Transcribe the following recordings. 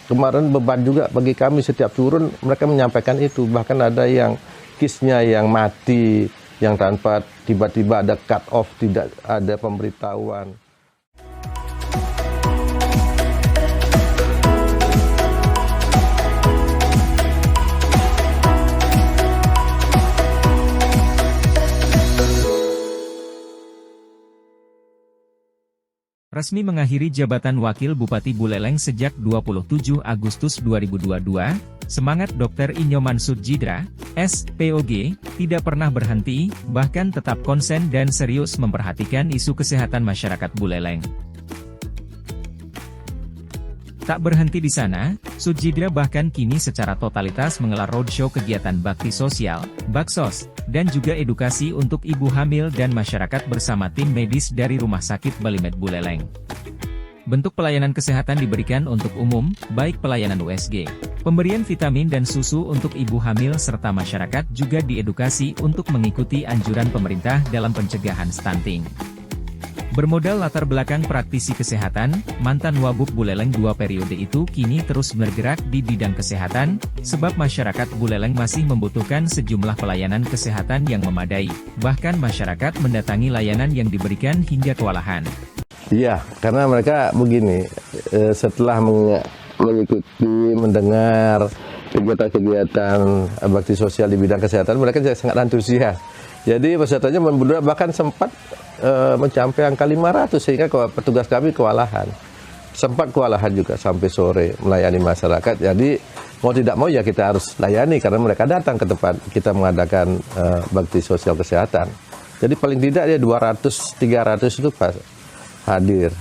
kemarin beban juga bagi kami setiap turun mereka menyampaikan itu. Bahkan ada yang kisnya yang mati, yang tanpa tiba-tiba ada cut off, tidak ada pemberitahuan. Resmi mengakhiri jabatan Wakil Bupati Buleleng sejak 27 Agustus 2022, semangat Dr. Inyoman Sudjidra, S.Pog, tidak pernah berhenti, bahkan tetap konsen dan serius memperhatikan isu kesehatan masyarakat Buleleng. Tak berhenti di sana, Sudjidra bahkan kini secara totalitas menggelar roadshow kegiatan bakti sosial, baksos, dan juga edukasi untuk ibu hamil dan masyarakat bersama tim medis dari Rumah Sakit Balimed Buleleng. Bentuk pelayanan kesehatan diberikan untuk umum, baik pelayanan USG, pemberian vitamin dan susu untuk ibu hamil serta masyarakat juga diedukasi untuk mengikuti anjuran pemerintah dalam pencegahan stunting. Bermodal latar belakang praktisi kesehatan, mantan Wabub Buleleng 2 periode itu kini terus bergerak di bidang kesehatan, sebab masyarakat Buleleng masih membutuhkan sejumlah pelayanan kesehatan yang memadai, bahkan masyarakat mendatangi layanan yang diberikan hingga kewalahan. Iya, karena mereka begini, setelah mengikuti, mendengar kegiatan-kegiatan bakti sosial di bidang kesehatan, mereka sangat antusias. Jadi pesertanya membludak, bahkan sempat mencapai angka 500 sehingga petugas kami kewalahan. Sempat kewalahan juga sampai sore melayani masyarakat. Jadi mau tidak mau ya kita harus layani karena mereka datang ke tempat kita mengadakan bakti sosial kesehatan. Jadi paling tidak ya 200-300 itu pas hadir.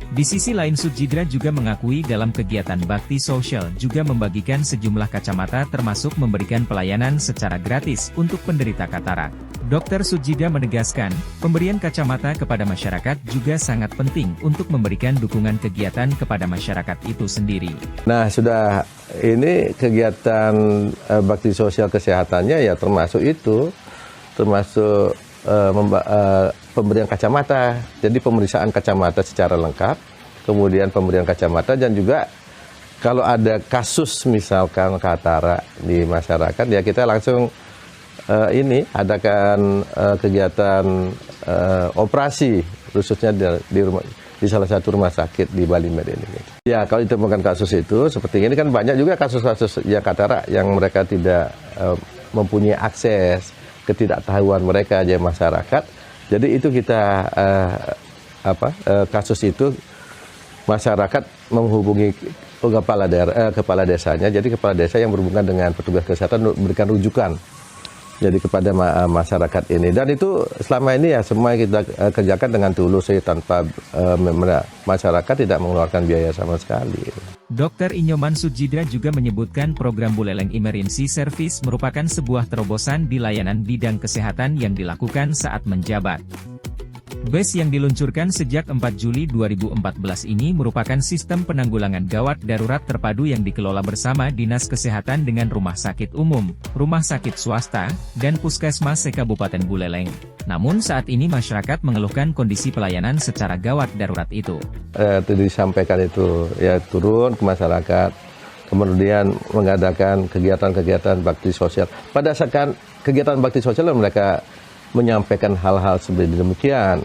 Di sisi lain Sudjidra juga mengakui dalam kegiatan bakti sosial juga membagikan sejumlah kacamata termasuk memberikan pelayanan secara gratis untuk penderita katarak. Dr. Sudjidra menegaskan, pemberian kacamata kepada masyarakat juga sangat penting untuk memberikan dukungan kegiatan kepada masyarakat itu sendiri. Nah, sudah ini kegiatan bakti sosial kesehatannya ya termasuk itu, termasuk pemberian kacamata. Jadi pemeriksaan kacamata secara lengkap, kemudian pemberian kacamata dan juga kalau ada kasus misalkan katarak di masyarakat ya kita langsung ini adakan kegiatan operasi khususnya di salah satu rumah sakit di Balimed ini. Ya kalau ditemukan kasus itu seperti ini kan banyak juga kasus-kasus yang katarak yang mereka tidak mempunyai akses, ketidaktahuan mereka aja masyarakat. Jadi itu kita kasus itu masyarakat menghubungi kepala desanya. Jadi kepala desa yang berhubungan dengan petugas kesehatan memberikan rujukan. Jadi kepada masyarakat ini, dan itu selama ini ya semua kita kerjakan dengan tulus ya, tanpa masyarakat tidak mengeluarkan biaya sama sekali. Dr. Inyoman Sudjidra juga menyebutkan program Buleleng Emergency Service merupakan sebuah terobosan di layanan bidang kesehatan yang dilakukan saat menjabat. BES yang diluncurkan sejak 4 Juli 2014 ini merupakan sistem penanggulangan gawat darurat terpadu yang dikelola bersama Dinas Kesehatan dengan rumah sakit umum, rumah sakit swasta, dan puskesmas se-Kabupaten Buleleng. Namun saat ini masyarakat mengeluhkan kondisi pelayanan secara gawat darurat itu. Disampaikan itu ya turun ke masyarakat, kemudian mengadakan kegiatan-kegiatan bakti sosial. Pada saat kegiatan bakti sosial mereka menyampaikan hal-hal seperti demikian.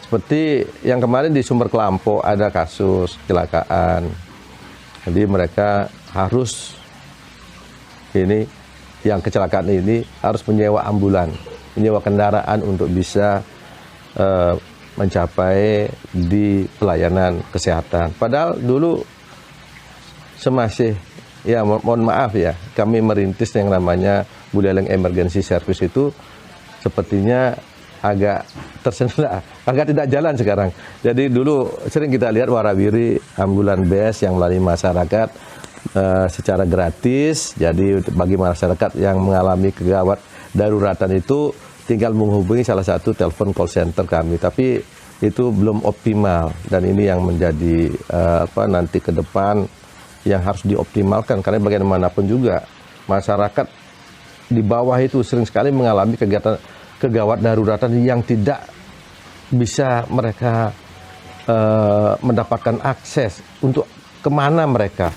Seperti yang kemarin di Sumber Kelampo ada kasus kecelakaan. Jadi mereka harus ini yang kecelakaan ini harus menyewa ambulan, menyewa kendaraan untuk bisa mencapai di pelayanan kesehatan. Padahal dulu semasih ya mohon maaf ya, kami merintis yang namanya Buleleng Emergency Service itu sepertinya agak tersendat, agak tidak jalan sekarang. Jadi dulu sering kita lihat warawiri ambulan BES yang melayani masyarakat secara gratis. Jadi bagi masyarakat yang mengalami kegawat daruratan itu tinggal menghubungi salah satu telepon call center kami. Tapi itu belum optimal dan ini yang menjadi nanti ke depan yang harus dioptimalkan karena bagaimanapun juga masyarakat di bawah itu sering sekali mengalami kegiatan kegawat daruratan yang tidak bisa mereka mendapatkan akses untuk kemana mereka.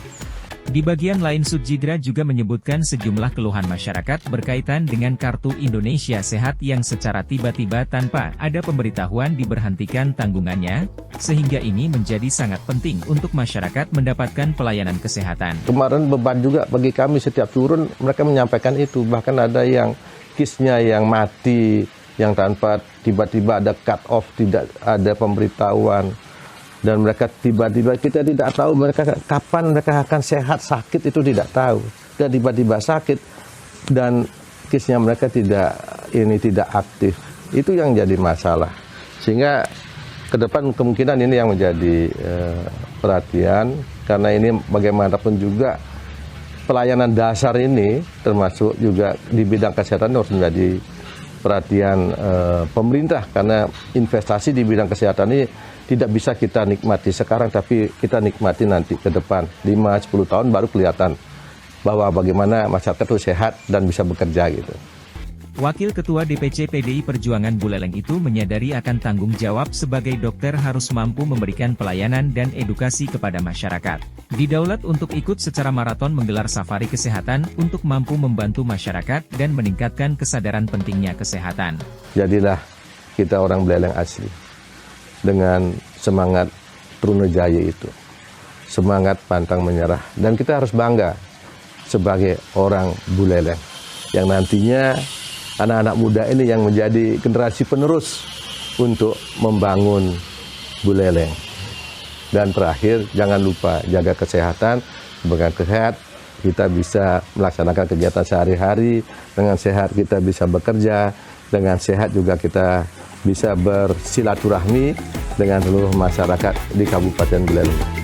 Di bagian lain Sudjidra juga menyebutkan sejumlah keluhan masyarakat berkaitan dengan Kartu Indonesia Sehat yang secara tiba-tiba tanpa ada pemberitahuan diberhentikan tanggungannya, sehingga ini menjadi sangat penting untuk masyarakat mendapatkan pelayanan kesehatan. Kemarin beban juga bagi kami setiap turun, mereka menyampaikan itu. Bahkan ada yang kisnya yang mati, yang tanpa tiba-tiba ada cut off, tidak ada pemberitahuan. Dan mereka tiba-tiba, kita tidak tahu mereka kapan mereka akan sehat, sakit itu tidak tahu. Dan tiba-tiba sakit dan kisnya mereka tidak aktif. Itu yang jadi masalah. Sehingga ke depan kemungkinan ini yang menjadi perhatian, karena ini bagaimanapun juga pelayanan dasar ini termasuk juga di bidang kesehatan harus menjadi perhatian pemerintah, karena investasi di bidang kesehatan ini tidak bisa kita nikmati sekarang, tapi kita nikmati nanti ke depan 5-10 tahun baru kelihatan bahwa bagaimana masyarakat itu sehat dan bisa bekerja gitu. Wakil Ketua DPC PDI Perjuangan Buleleng itu menyadari akan tanggung jawab sebagai dokter harus mampu memberikan pelayanan dan edukasi kepada masyarakat. Didaulat untuk ikut secara maraton menggelar safari kesehatan untuk mampu membantu masyarakat dan meningkatkan kesadaran pentingnya kesehatan. Jadilah kita orang Buleleng asli dengan semangat Trunajaya itu, semangat pantang menyerah, dan kita harus bangga sebagai orang Buleleng yang nantinya anak-anak muda ini yang menjadi generasi penerus untuk membangun Buleleng. Dan terakhir, jangan lupa jaga kesehatan. Dengan sehat kita bisa melaksanakan kegiatan sehari-hari, dengan sehat kita bisa bekerja, dengan sehat juga kita bisa bersilaturahmi dengan seluruh masyarakat di Kabupaten Buleleng.